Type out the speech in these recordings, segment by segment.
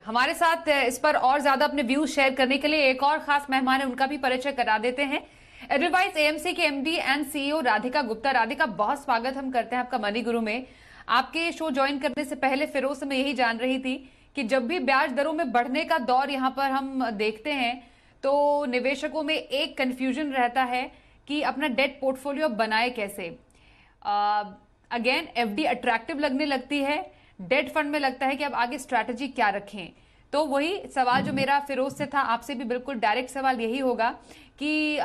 हमारे साथ इस पर और ज्यादा अपने व्यूज शेयर करने के लिए एक और खास मेहमान है, उनका भी परिचय करा देते हैं। एडवाइस एएमसी के MD and CEO Radhika Gupta. Radhika, बहुत स्वागत हम करते हैं आपका मनी गुरु में। आपके शो ज्वाइन करने से पहले फिरोज से मैं यही जान रही थी कि जब भी ब्याज दरों में बढ़ने का दौर यहाँ पर हम देखते हैं तो निवेशकों में एक कंफ्यूजन रहता है कि अपना डेट पोर्टफोलियो बनाए कैसे। अगेन एफडी अट्रैक्टिव लगने लगती है, डेट फंड में लगता है कि अब आगे स्ट्रैटेजी क्या रखें। तो वही सवाल जो मेरा फिरोज से था, आपसे भी बिल्कुल डायरेक्ट सवाल यही होगा कि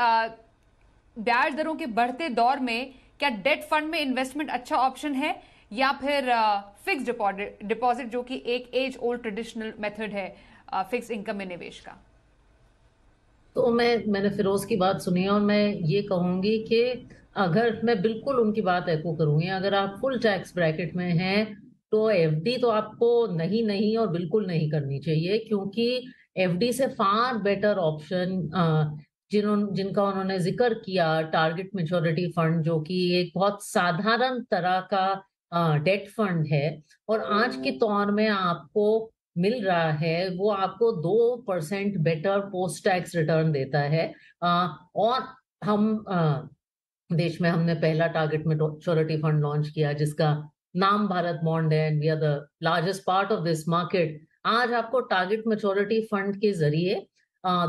ब्याज दरों के बढ़ते दौर में क्या डेट फंड में इन्वेस्टमेंट अच्छा ऑप्शन है या फिर फिक्स डिपॉजिट जो कि एक एज ओल्ड ट्रेडिशनल मेथड है फिक्स इनकम में निवेश का। तो मैंने फिरोज की बात सुनी है और मैं ये कहूंगी कि अगर मैं बिल्कुल उनकी बात एको करूंगी, अगर आप फुल टैक्स ब्रैकेट में हैं तो एफडी तो आपको नहीं नहीं और बिल्कुल नहीं करनी चाहिए, क्योंकि एफडी से फार बेटर ऑप्शन जिनका उन्होंने जिक्र किया, टारगेट मैच्योरिटी फंड, जो कि एक बहुत साधारण तरह का डेट फंड है और आज के दौर में आपको मिल रहा है, वो आपको 2% बेटर पोस्ट टैक्स रिटर्न देता है। और हम देश में हमने पहला टारगेट मैच्योरिटी फंड लॉन्च किया जिसका नाम भारत बॉन्ड है, and we are the largest part of this market. आज आपको टारगेट मैच्योरिटी फंड के जरिए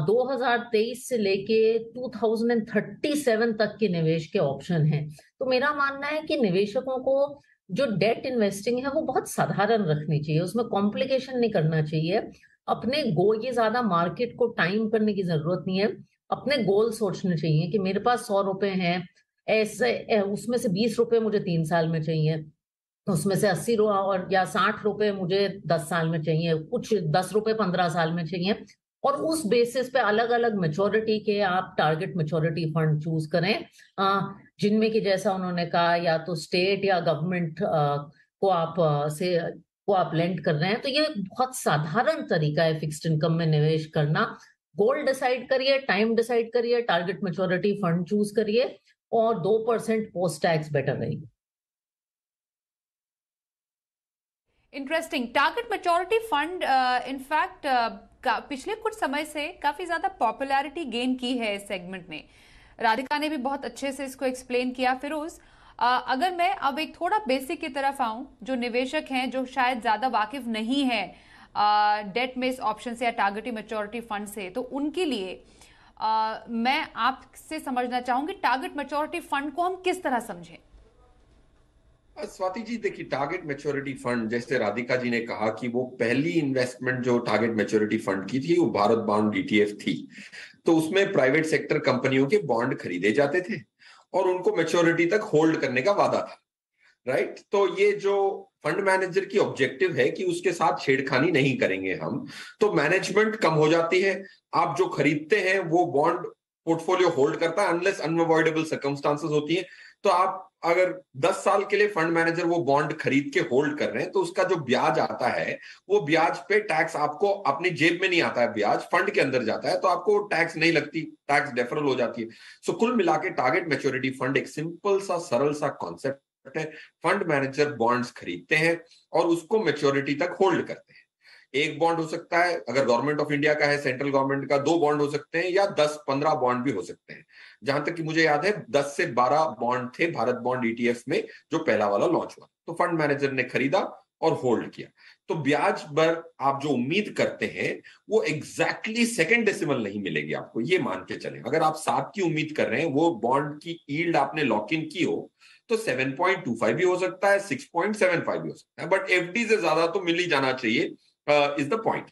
2023 से लेके 2037 तक के निवेश के ऑप्शन हैं। तो मेरा मानना है कि निवेशकों को जो डेट इन्वेस्टिंग है वो बहुत साधारण रखनी चाहिए, उसमें कॉम्प्लिकेशन नहीं करना चाहिए। अपने गोल, ये ज्यादा मार्केट को टाइम करने की जरूरत नहीं है, अपने गोल सोचने चाहिए कि मेरे पास 100 रुपए हैं, ऐसे उसमें से 20 रुपए मुझे 3 साल में चाहिए, उसमें से 80 रुपए और या 60 रुपए मुझे 10 साल में चाहिए, कुछ 10 रुपए 15 साल में चाहिए। और उस बेसिस पे अलग अलग मेच्योरिटी के आप टारगेट मेच्योरिटी फंड चूज करें, जिनमें कि जैसा उन्होंने कहा या तो स्टेट या गवर्नमेंट को आप लेंड कर रहे हैं, तो ये बहुत साधारण तरीका है फिक्स्ड इनकम में निवेश करना। गोल डिसाइड करिए, टाइम डिसाइड करिए, टारगेट मेच्योरिटी फंड चूज करिए और 2% पोस्ट टैक्स बेटर रहेगी। Interesting. Target maturity fund in fact पिछले कुछ समय से काफी ज्यादा पॉपुलैरिटी गेन की है इस सेगमेंट में। राधिका ने भी बहुत अच्छे से इसको एक्सप्लेन किया। फिरोज, अगर मैं अब एक थोड़ा बेसिक की तरफ आऊं, जो निवेशक हैं जो शायद ज्यादा वाकिफ नहीं है डेट में इस ऑप्शन से या टारगेट मैच्योरिटी फंड से, तो उनके लिए मैं आपसे समझना चाहूंगी टारगेट मैच्योरिटी फंड को हम किस तरह समझें। स्वाति जी, देखिए, टारगेट मैच्योरिटी फंड, जैसे राधिका जी ने कहा कि वो पहली इन्वेस्टमेंट जो टारगेट मैच्योरिटी फंड की थी वो भारत बॉन्ड डीटीएफ थी। तो उसमें प्राइवेट सेक्टर कंपनियों के बॉन्ड खरीदे जाते थे और उनको मैच्योरिटी तक होल्ड करने का वादा था, राइट। तो ये जो फंड मैनेजर की ऑब्जेक्टिव है कि उसके साथ छेड़खानी नहीं करेंगे हम, तो मैनेजमेंट कम हो जाती है। आप जो खरीदते हैं वो बॉन्ड पोर्टफोलियो होल्ड करता है अनलेस अनअवॉइडेबल सर्कमस्टांसेस होती है। तो आप अगर 10 साल के लिए फंड मैनेजर वो बॉन्ड खरीद के होल्ड कर रहे हैं तो उसका जो ब्याज आता है वो ब्याज पे टैक्स आपको अपनी जेब में नहीं आता है, ब्याज फंड के अंदर जाता है, तो आपको टैक्स नहीं लगती, टैक्स डेफरल हो जाती है। सो कुल मिला के टारगेट मैच्योरिटी फंड एक सिंपल सा सरल सा कॉन्सेप्ट है। फंड मैनेजर बॉन्ड्स खरीदते हैं और उसको मैच्योरिटी तक होल्ड करते हैं। एक बॉन्ड हो सकता है, अगर गवर्नमेंट ऑफ इंडिया का है, सेंट्रल गवर्नमेंट का, 2 बॉन्ड हो सकते हैं या 10-15 बॉन्ड भी हो सकते हैं। जहां तक कि मुझे याद है 10 से 12 बॉन्ड थे भारत बॉन्ड ईटीएफ में जो पहला वाला लॉन्च हुआ। तो फंड मैनेजर ने खरीदा और होल्ड किया। तो ब्याज पर आप जो उम्मीद करते हैं वो एग्जैक्टली सेकंड डेसिमल नहीं मिलेगी आपको, ये मान के चलें। अगर आप 7 की उम्मीद कर रहे हैं, वो बॉन्ड की यील्ड आपने लॉक इन की हो, तो 7.25 भी हो सकता है, 6.75 भी हो सकता है, बट एफडी से ज्यादा तो मिल ही जाना चाहिए, इज द पॉइंट।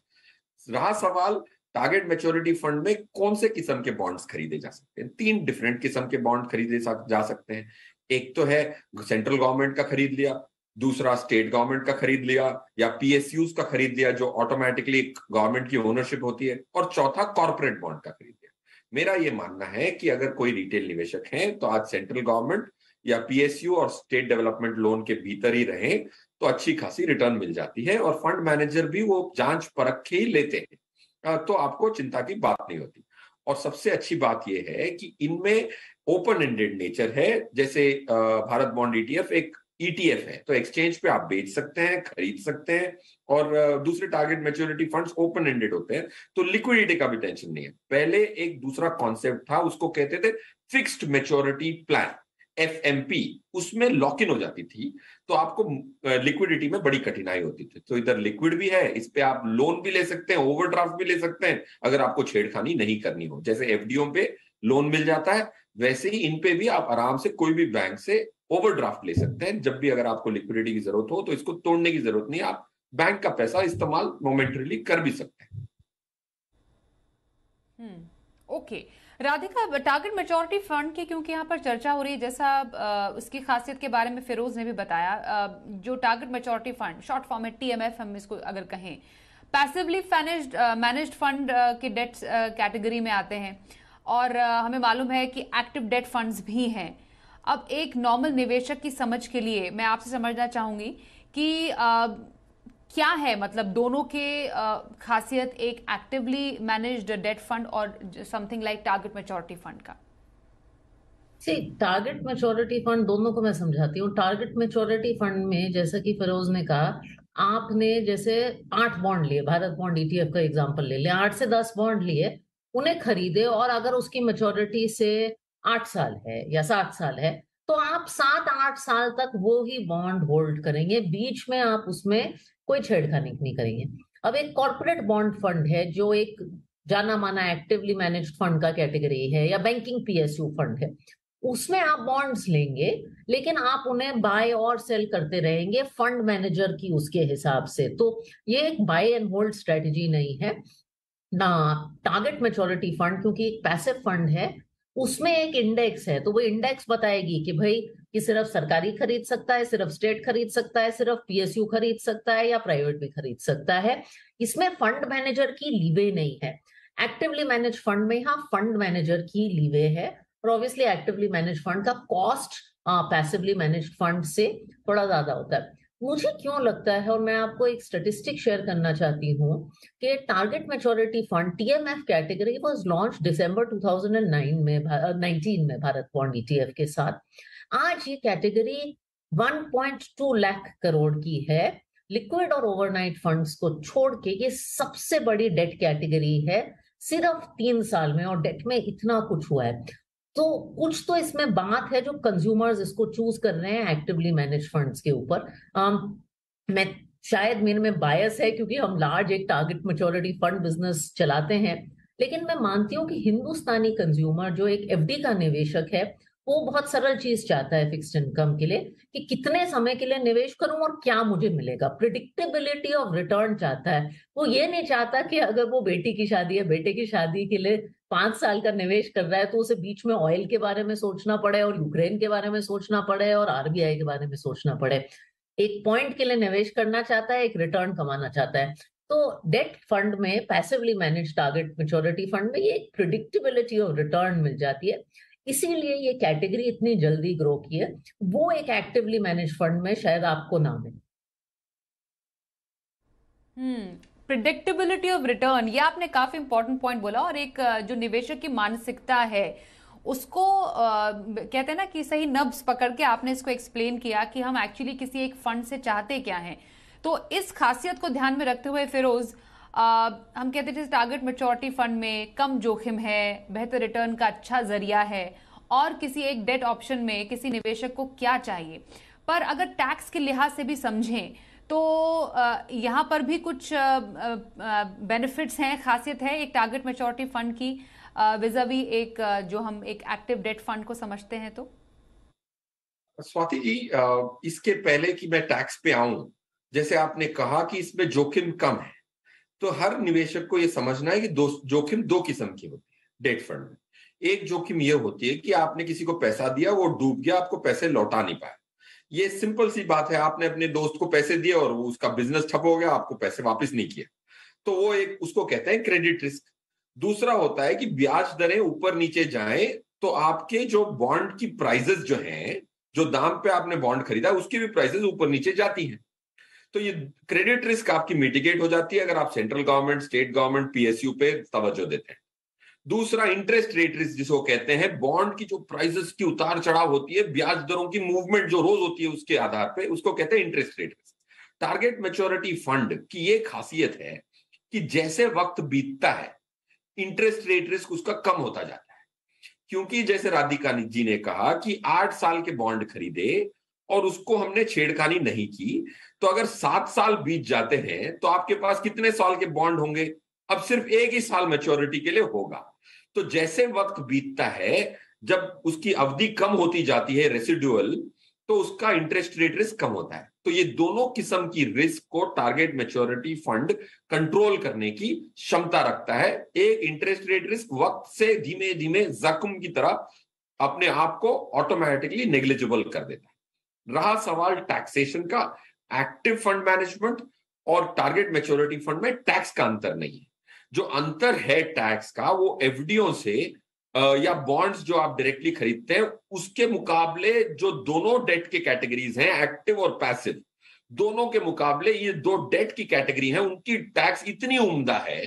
रहा सवाल टारगेट मैच्योरिटी फंड में कौन से किस्म के बॉन्ड्स खरीदे जा सकते हैं। 3 डिफरेंट किस्म के बॉन्ड खरीदे जा सकते हैं। एक तो है सेंट्रल गवर्नमेंट का खरीद लिया, दूसरा स्टेट गवर्नमेंट का खरीद लिया या पीएसयूज का खरीद लिया जो ऑटोमेटिकली गवर्नमेंट की ओनरशिप होती है, और चौथा कॉर्पोरेट बॉन्ड का खरीद लिया। मेरा यह मानना है कि अगर कोई रिटेल निवेशक है तो आज सेंट्रल गवर्नमेंट या पीएसयू और स्टेट डेवलपमेंट लोन के भीतर ही रहे तो अच्छी खासी रिटर्न मिल जाती है, और फंड मैनेजर भी वो जांच परख के ही लेते हैं, तो आपको चिंता की बात नहीं होती। और सबसे अच्छी बात यह है कि इनमें ओपन एंडेड नेचर है। जैसे भारत बॉन्ड ईटीएफ एक ईटीएफ है, तो एक्सचेंज पे आप बेच सकते हैं, खरीद सकते हैं, और दूसरे target maturity funds open ended होते हैं, तो लिक्विडिटी का भी टेंशन नहीं है। पहले एक दूसरा कॉन्सेप्ट था, उसको कहते थे फिक्स्ड मैच्योरिटी प्लान, एफएमपी, उसमें लॉक इन हो जाती थी, तो आपको लिक्विडिटी में बड़ी कठिनाई होती थी। तो इधर लिक्विड भी है, इस पे आप लोन भी ले सकते हैं, ओवरड्राफ्ट भी ले सकते हैं, अगर आपको छेड़खानी नहीं करनी हो। जैसे एफडीओ पे लोन मिल जाता है, वैसे ही इन पे भी आप आराम से कोई भी बैंक से ओवरड्राफ्ट ले सकते हैं। जब भी अगर आपको लिक्विडिटी की जरूरत हो तो इसको तोड़ने की जरूरत नहीं, आप बैंक का पैसा इस्तेमाल मोमेंटरीली कर भी सकते हैं। Okay Radhika, target maturity fund की क्योंकि यहाँ पर चर्चा हो रही है, जैसा उसकी खासियत के बारे में फिरोज ने भी बताया, जो target maturity fund, short form है टीएमएफ हम इसको अगर कहें, पैसिवली मैनेज्ड फंड के डेट कैटेगरी में आते हैं, और हमें मालूम है कि एक्टिव डेट फंड्स भी हैं। अब एक नॉर्मल निवेशक की समझ के लिए मैं आपसे समझना चाहूंगी कि क्या है मतलब दोनों के खासियत, एक एक्टिवली मैनेज्ड डेट फंड और something like target maturity fund का। टारगेट मैच्योरिटी फंड दोनों को मैं समझाती हूँ। टारगेट मैच्योरिटी फंड में जैसा कि फिरोज ने कहा, आपने जैसे 8 बॉन्ड लिए, भारत बॉन्ड ईटीएफ का एग्जांपल ले लिया, 8 से 10 बॉन्ड लिए, उन्हें खरीदे, और अगर उसकी मैच्योरिटी से 8 साल है या 7 साल है, तो आप 7-8 साल तक वो ही बॉन्ड होल्ड करेंगे, बीच में आप उसमें कोई छेड़खानी नहीं करेंगे। अब एक कॉर्पोरेट बॉन्ड फंड है जो एक जाना माना एक्टिवली मैनेज्ड फंड का कैटेगरी है, या बैंकिंग पीएसयू फंड है, उसमें आप बॉन्ड्स लेंगे, लेकिन आप उन्हें बाय और सेल करते रहेंगे फंड मैनेजर की उसके हिसाब से। तो ये एक बाय एंड होल्ड स्ट्रेटेजी नहीं है ना। टारगेट मैच्योरिटी फंड क्योंकि एक पैसिव फंड है, उसमें एक इंडेक्स है, तो वो इंडेक्स बताएगी कि भाई कि सिर्फ सरकारी खरीद सकता है, सिर्फ स्टेट खरीद सकता है, सिर्फ पीएसयू खरीद सकता है, या प्राइवेट भी खरीद सकता है। इसमें फंड मैनेजर की लीवे नहीं है। एक्टिवली मैनेज फंड में यहाँ फंड मैनेजर की लीवे है, और ऑब्वियसली एक्टिवली मैनेज फंड का कॉस्ट पैसिवली मैनेज फंड से थोड़ा ज्यादा होता है। मुझे क्यों लगता है, और मैं आपको एक स्टेटिस्टिक शेयर करना चाहती हूँ, कि target maturity fund TMF category was launch December 2019 में भारत बॉन्ड ईटीएफ के साथ। आज ये कैटेगरी 1.2 लाख करोड़ की है। लिक्विड और ओवरनाइट फंड्स को छोड़ के ये सबसे बड़ी डेट कैटेगरी है सिर्फ 3 साल में, और डेट में इतना कुछ हुआ है। तो कुछ तो इसमें बात है जो कंज्यूमर्स इसको चूज कर रहे हैं एक्टिवली मैनेज फंड्स के ऊपर। मैं शायद मेरे में बायस है क्योंकि हम लार्ज एक टारगेट मैच्योरिटी फंड बिजनेस चलाते हैं, लेकिन मैं मानती हूँ कि हिंदुस्तानी कंज्यूमर जो एक एफडी का निवेशक है, वो बहुत सरल चीज चाहता है फिक्स्ड इनकम के लिए, कि कितने समय के लिए निवेश करूं और क्या मुझे मिलेगा। प्रिडिक्टेबिलिटी ऑफ रिटर्न चाहता है। वो ये नहीं चाहता कि अगर वो बेटी की शादी है, बेटे की शादी के लिए 5 साल का निवेश कर रहा है, तो उसे बीच में ऑयल के बारे में सोचना पड़े, और यूक्रेन के बारे में सोचना पड़े, और आरबीआई के बारे में सोचना पड़े। एक पॉइंट के लिए निवेश करना चाहता है, एक रिटर्न कमाना चाहता है। तो डेट फंड में, passively manage target maturity fund में, ये प्रिडिक्टेबिलिटी ऑफ रिटर्न मिल जाती है, इसीलिए ये कैटेगरी इतनी जल्दी ग्रो की है। वो एक एक्टिवली मैनेज फंड में शायद आपको ना मिले। प्रिडिक्टेबिलिटी ऑफ रिटर्न, ये आपने काफी इंपॉर्टेंट पॉइंट बोला, और एक जो निवेशक की मानसिकता है उसको कहते हैं ना कि सही नब्ज पकड़ के आपने इसको एक्सप्लेन किया कि हम एक्चुअली किसी एक फंड से चाहते क्या हैं। तो इस खासियत को ध्यान में रखते हुए फिरोज, हम कहते थे टारगेट मैच्योरिटी फंड में कम जोखिम है, बेहतर रिटर्न का अच्छा जरिया है, और किसी एक डेट ऑप्शन में किसी निवेशक को क्या चाहिए। पर अगर टैक्स के लिहाज से भी समझें तो यहाँ पर भी कुछ बेनिफिट्स हैं, खासियत है एक टारगेट मैच्योरिटी फंड की विज़ावी एक जो हम एक एक्टिव डेट फंड को समझते हैं। तो स्वाति जी, इसके पहले कि मैं टैक्स पे आऊं, जैसे आपने कहा कि इसमें जोखिम कम है, तो हर निवेशक को यह समझना है कि जोखिम 2 किस्म की होती है डेट फंड में। एक जोखिम यह होती है कि आपने किसी को पैसा दिया, वो डूब गया, आपको पैसे लौटा नहीं पाए। ये सिंपल सी बात है, आपने अपने दोस्त को पैसे दिए और उसका बिजनेस ठप हो गया, आपको पैसे वापस नहीं किए, तो वो एक, उसको कहते हैं क्रेडिट रिस्क। दूसरा होता है कि ब्याज दरें ऊपर नीचे जाएं तो आपके जो बॉन्ड की प्राइसेस जो हैं, जो दाम पे आपने बॉन्ड खरीदा उसकी भी प्राइसेस ऊपर नीचे जाती हैं। तो ये क्रेडिट रिस्क आपकी मिटिगेट हो जाती है अगर आप central government, state government, PSU पे तवज्जो देते हैं। दूसरा इंटरेस्ट रेट रिस्क जिसको कहते हैं, बॉन्ड की जो प्राइसेस की उतार चढ़ाव होती है, ब्याज दरों की मूवमेंट जो रोज होती है उसके आधार पे, उसको कहते हैं interest rate risk. Target maturity fund की ये खासियत है कि जैसे वक्त बीतता है इंटरेस्ट रेट रिस्क उसका कम होता जाता है, क्योंकि जैसे राधिका जी ने कहा कि 8 साल के बॉन्ड खरीदे और उसको हमने छेड़खानी नहीं की, तो अगर 7 साल बीत जाते हैं तो आपके पास कितने साल के बॉन्ड होंगे? अब सिर्फ एक ही साल मैच्योरिटी के लिए होगा। तो जैसे वक्त बीतता है, जब उसकी अवधि कम होती जाती है रेसिडुअल, तो उसका इंटरेस्ट रेट रिस्क कम होता है। तो ये दोनों किस्म की रिस्क को टारगेट मैच्योरिटी फंड कंट्रोल करने की क्षमता रखता है। एक इंटरेस्ट रेट रिस्क वक्त से धीमे धीमे जख्म की तरह अपने आप को ऑटोमेटिकली नेग्लिजिबल कर देता है। रहा सवाल टैक्सेशन का, एक्टिव फंड मैनेजमेंट और टारगेट मैच्योरिटी फंड में टैक्स का अंतर नहीं है। जो अंतर है टैक्स का, वो एफडीओ से या बॉन्ड्स जो आप डायरेक्टली खरीदते हैं उसके मुकाबले, जो दोनों डेट के कैटेगरीज हैं, एक्टिव और पैसिव, दोनों के मुकाबले ये दो डेट की कैटेगरी हैं, उनकी टैक्स इतनी उम्दा है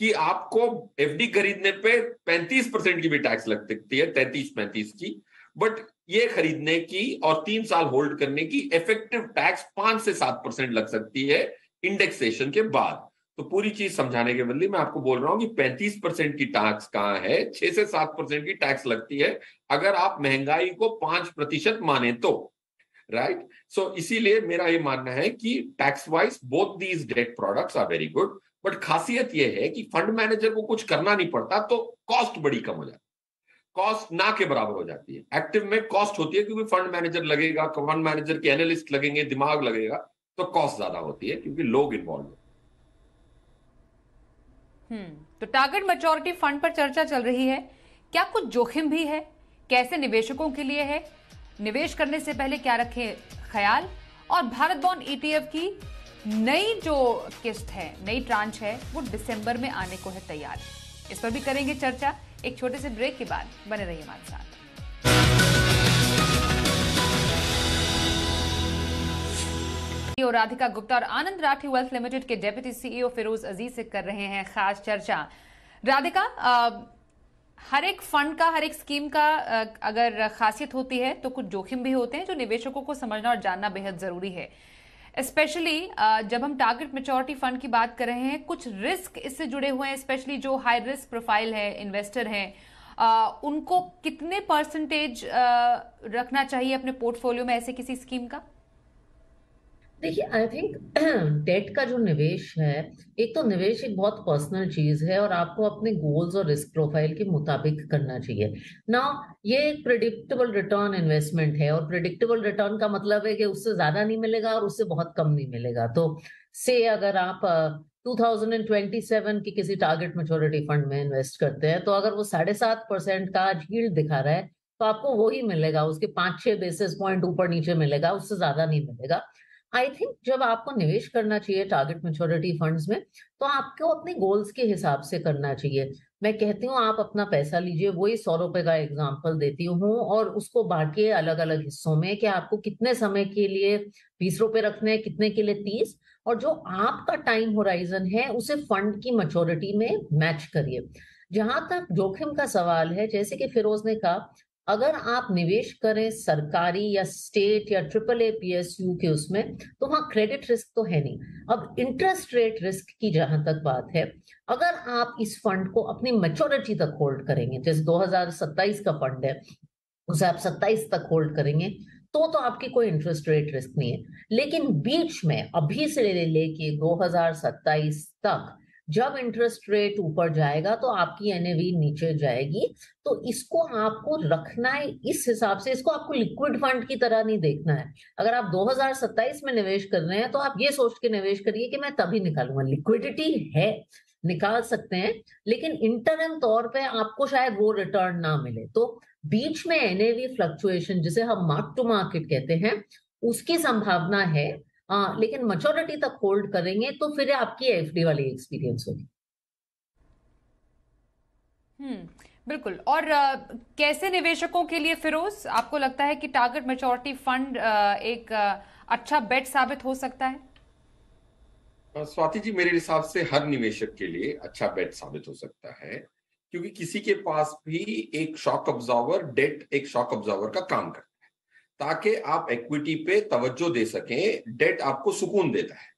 कि आपको एफडी खरीदने पे 35% की भी टैक्स लग सकती है, 33-35 की, बट ये खरीदने की और 3 साल होल्ड करने की इफेक्टिव टैक्स 5 से 7% लग सकती है इंडेक्सेशन के बाद। तो पूरी चीज समझाने के बदले मैं आपको बोल रहा हूं कि 35% की टैक्स कहां है, 6 से 7% की टैक्स लगती है अगर आप महंगाई को 5% माने तो, राइट। सो इसीलिए मेरा ये मानना है कि tax wise both these debt products are very good, but खासियत ये है कि फंड मैनेजर को कुछ करना नहीं पड़ता, तो कॉस्ट बड़ी कम हो जाती है, कॉस्ट ना के बराबर हो जाती है। एक्टिव में कॉस्ट होती है क्योंकि फंड मैनेजर लगेगा, फंड मैनेजर के एनालिस्ट लगेंगे, दिमाग लगेगा, तो कॉस्ट ज्यादा होती है क्योंकि लोग इन्वॉल्व हैं। तो टारगेट मैच्योरिटी फंड पर चर्चा चल रही है, क्या कुछ जोखिम भी है? कैसे निवेशकों के लिए है? निवेश करने से पहले क्या रखें ख्याल? और भारत बॉन्ड ईटीएफ की नई जो किस्त है, नई ट्रांच है, वो दिसंबर में आने को है तैयार। इस पर भी करेंगे चर्चा एक छोटे से ब्रेक के बाद। बने रहिए हमारे साथ। और राधिका गुप्ता और आनंद राठी वेल्थ लिमिटेड के डेप्यूटी सीईओ फिरोज अजीज से कर रहे हैं खास चर्चा। राधिका, हर एक फंड का, हर एक स्कीम का अगर खासियत होती है तो कुछ जोखिम भी होते हैं जो निवेशकों को समझना और जानना बेहद जरूरी है। स्पेशली जब हम टारगेट मैच्योरिटी फंड की बात कर रहे हैं, कुछ रिस्क इससे जुड़े हुए हैं, स्पेशली जो हाई रिस्क प्रोफाइल है, इन्वेस्टर हैं, उनको कितने परसेंटेज रखना चाहिए अपने पोर्टफोलियो में ऐसे किसी स्कीम का? देखिए, आई थिंक डेट का जो निवेश है, एक तो निवेश एक बहुत पर्सनल चीज है और आपको अपने गोल्स और रिस्क प्रोफाइल के मुताबिक करना चाहिए ना। ये एक प्रिडिक्टेबल रिटर्न इन्वेस्टमेंट है और प्रिडिक्टेबल रिटर्न का मतलब है कि उससे ज्यादा नहीं मिलेगा और उससे बहुत कम नहीं मिलेगा। तो से अगर आप 2027 की किसी टारगेट मैच्योरिटी फंड में इन्वेस्ट करते हैं, तो अगर वो 7.5% का यील्ड दिखा रहा है तो आपको वही मिलेगा, उसके 5-6 बेसिस पॉइंट ऊपर नीचे मिलेगा, उससे ज्यादा नहीं मिलेगा। आई थिंक जब आपको निवेश करना चाहिए टारगेट मैच्योरिटी फंड्स में, तो आपको अपने गोल्स के हिसाब से करना चाहिए। मैं कहती हूँ आप अपना पैसा लीजिए, वही 100 रुपए का एग्जाम्पल देती हूँ, और उसको बांटिए अलग अलग हिस्सों में कि आपको कितने समय के लिए 20 रुपए रखने हैं, कितने के लिए 30, और जो आपका टाइम होराइजन है उसे फंड की मैच्योरिटी में मैच करिए। जहां तक जोखिम का सवाल है, जैसे कि फिरोज ने कहा, अगर आप निवेश करें सरकारी या स्टेट या AAA PSU के उसमें, तो वहां क्रेडिट रिस्क तो है नहीं। अब इंटरेस्ट रेट रिस्क की जहां तक बात है, अगर आप इस फंड को अपनी मैच्योरिटी तक होल्ड करेंगे, जैसे 2027 का फंड है, उसे आप 27 तक होल्ड करेंगे, तो आपकी कोई इंटरेस्ट रेट रिस्क नहीं है। लेकिन बीच में अभी से लेके 2027 तक जब इंटरेस्ट रेट ऊपर जाएगा तो आपकी NAV नीचे जाएगी। तो इसको आपको रखना है इस हिसाब से, इसको आपको लिक्विड फंड की तरह नहीं देखना है। अगर आप 2027 में निवेश कर रहे हैं तो आप ये सोच के निवेश करिए कि मैं तभी निकालूंगा, लिक्विडिटी है, निकाल सकते हैं, लेकिन इंटरम तौर पे आपको शायद वो रिटर्न ना मिले। तो बीच में NAV फ्लक्चुएशन, जिसे हम मार्क टू मार्केट कहते हैं, उसकी संभावना है। लेकिन मैच्योरिटी तक होल्ड करेंगे तो फिर आपकी FD वाली एक्सपीरियंस होगी। बिल्कुल। और कैसे निवेशकों के लिए फिरोज आपको लगता है कि टारगेट मैच्योरिटी फंड एक अच्छा बेट साबित हो सकता है? स्वाति जी, मेरे हिसाब से हर निवेशक के लिए अच्छा बेट साबित हो सकता है। क्योंकि किसी के पास भी एक शॉक अब्जॉर्वर, डेट एक शॉक अब्जॉर्वर का काम करता है, ताकि आप इक्विटी पे तवज्जो दे सकें। डेट आपको सुकून देता है।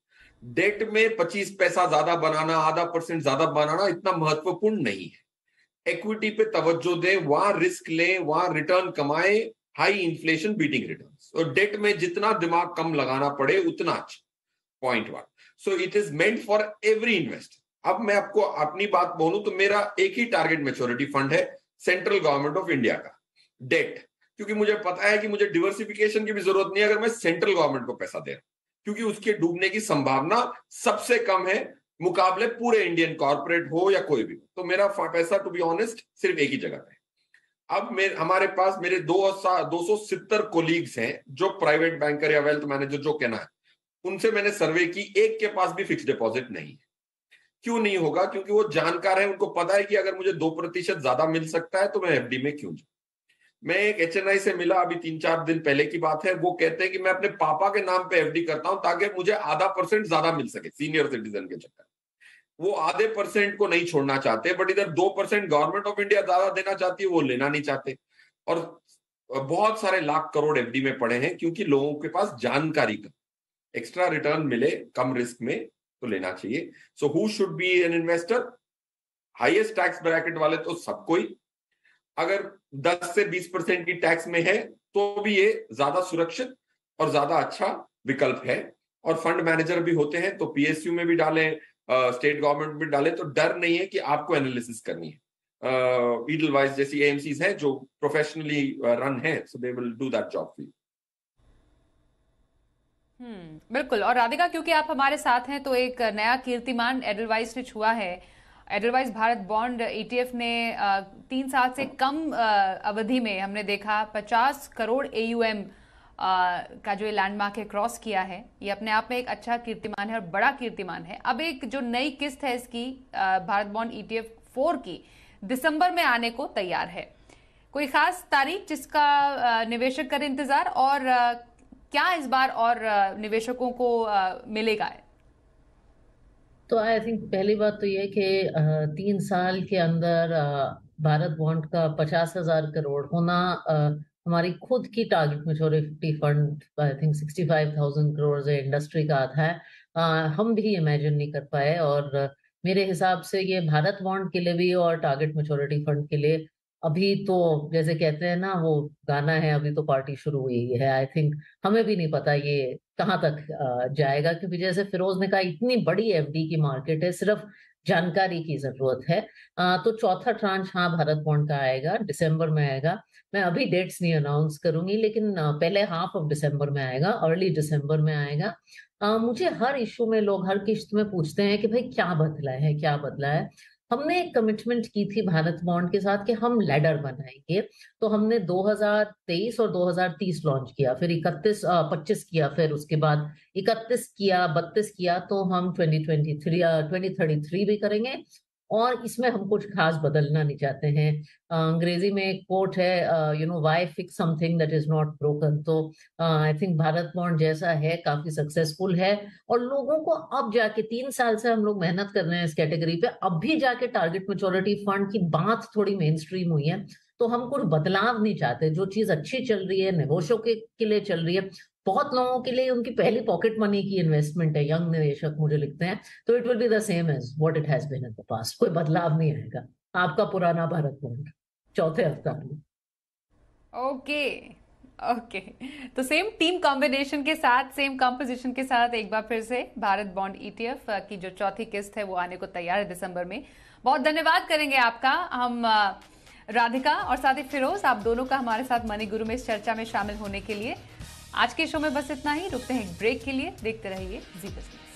डेट में 25 पैसा ज्यादा बनाना, आधा % ज्यादा बनाना इतना महत्वपूर्ण नहीं है। इक्विटी पे तवज्जो दें, वहां रिस्क लें, वहां रिटर्न कमाएं, हाई इन्फ्लेशन बीटिंग रिटर्न्स। और डेट में जितना दिमाग कम लगाना पड़े उतना अच्छा। Point 1। So it is meant for every investor. अब मैं आपको अपनी बात बोलूं तो मेरा एक ही टारगेट मैच्योरिटी फंड है, सेंट्रल गवर्नमेंट ऑफ इंडिया का डेट, क्योंकि मुझे पता है कि मुझे डिवर्सिफिकेशन की भी जरूरत नहीं है अगर मैं सेंट्रल गवर्नमेंट को पैसा दे रहा हूं, क्योंकि उसके डूबने की संभावना सबसे कम है मुकाबले पूरे इंडियन कॉर्पोरेट हो या कोई भी। तो मेरा पैसा टू बी ऑनेस्ट सिर्फ एक ही जगह पे। अब हमारे पास मेरे 270 कोलीग्स हैं जो प्राइवेट बैंकर या वेल्थ मैनेजर जो कहना है, उनसे मैंने सर्वे की, एक के पास भी फिक्स डिपॉजिट नहीं है। क्यों नहीं होगा? क्योंकि वो जानकार है, उनको पता है कि अगर मुझे 2% ज्यादा मिल सकता है तो मैं एफडी में क्यों जाऊं। मैं एक HNI से मिला अभी 3-4 दिन पहले की बात है। वो कहते हैं कि मैं अपने पापा के नाम पे एफडी करता हूं ताकि मुझे आधा % ज्यादा मिल सके सीनियर सिटीजन के चक्कर। वो आधे % को नहीं छोड़ना चाहते, बट इधर 2% गवर्नमेंट ऑफ इंडिया ज्यादा देना चाहती है, वो लेना नहीं चाहते। और बहुत सारे लाख करोड़ एफडी में पड़े हैं क्योंकि लोगों के पास जानकारी कम, एक्स्ट्रा रिटर्न मिले कम रिस्क में तो लेना चाहिए। So who should be an investor? Highest tax bracket वाले तो सब कोई। अगर 10 से 20% की टैक्स में है तो भी ये ज्यादा सुरक्षित और ज्यादा अच्छा विकल्प है। और फंड मैनेजर भी होते हैं तो PSU में भी डालें, स्टेट गवर्नमेंट में डालें, तो डर नहीं है कि आपको एनालिसिस करनी है। ईडलवाइज जैसी AMCs हैं जो प्रोफेशनली रन है, so they will do that job for you. बिल्कुल। और राधिका, क्योंकि आप हमारे साथ हैं तो एक नया कीर्तिमान एडलवाइस ने छुआ है। एडलवाइस भारत बॉन्ड ETF ने 3 साल से कम अवधि में हमने देखा 50 करोड़ AUM का जो ये लैंडमार्क है क्रॉस किया है। ये अपने आप में एक अच्छा कीर्तिमान है और बड़ा कीर्तिमान है। अब एक जो नई किस्त है इसकी भारत बॉन्ड ETF 4 की दिसंबर में आने को तैयार है। कोई खास तारीख जिसका निवेशक करे इंतजार, और क्या इस बार और निवेशकों को मिलेगा? तो आई थिंक पहली बात तो ये कि 3 साल के अंदर भारत बॉन्ड का 50,000 करोड़ होना हमारी खुद की target maturity fund I think 65,000 crore industry का आता है। हम भी इमेजिन नहीं कर पाए। और मेरे हिसाब से ये भारत बॉन्ड के लिए भी और टारगेट मैच्योरिटी फंड के लिए अभी तो जैसे कहते हैं ना वो गाना है, अभी तो पार्टी शुरू हुई है। आई थिंक हमें भी नहीं पता ये कहाँ तक जाएगा, क्योंकि जैसे फिरोज ने कहा इतनी बड़ी एफडी की मार्केट है, सिर्फ जानकारी की जरूरत है। तो चौथा ट्रांच हाँ भारत बॉन्ड का आएगा, दिसंबर में आएगा। मैं अभी डेट्स नहीं अनाउंस करूंगी, लेकिन पहले हाफ ऑफ दिसंबर में आएगा, अर्ली दिसंबर में आएगा। मुझे हर इशू में लोग हर किस्त में पूछते हैं कि भाई क्या बदला है, क्या बदला है। हमने एक कमिटमेंट की थी भारत बॉन्ड के साथ कि हम लैडर बनाएंगे। तो हमने 2023 और 2030 लॉन्च किया, फिर 25 किया, फिर उसके बाद 31 किया, 32 किया। तो हम 2033 भी करेंगे। और इसमें हम कुछ खास बदलना नहीं चाहते हैं। अंग्रेजी में एक कोट है, why fix something that is not broken. तो आई थिंक भारत बॉन्ड जैसा है काफी सक्सेसफुल है। और लोगों को अब जाके 3 साल से हम लोग मेहनत कर रहे हैं इस कैटेगरी पे, अब भी जाके टारगेट मैच्योरिटी फंड की बात थोड़ी मेन स्ट्रीम हुई है। तो हम कुछ बदलाव नहीं चाहते। जो चीज अच्छी चल रही है, निवेशकों के लिए चल रही है, बहुत लोगों के लिए उनकी पहली पॉकेट मनी की इन्वेस्टमेंट है, यंग निवेशक मुझे लिखते हैं, तो it will be the same as what it has been in the past. कोई बदलाव नहीं आएगा। आपका पुराना भारत बॉन्ड चौथे हफ्ता में। ओके ओके, तो सेम टीम कॉम्बिनेशन के साथ, सेम कंपोजिशन के साथ एक बार फिर से भारत बॉन्ड ETF की जो चौथी किस्त है वो आने को तैयार है दिसंबर में। बहुत धन्यवाद करेंगे आपका हम राधिका और साथ ही फिरोज, आप दोनों का हमारे साथ मनी गुरु में इस चर्चा में शामिल होने के लिए। आज के शो में बस इतना ही, रुकते हैं एक ब्रेक के लिए। देखते रहिए जी बिजनेस।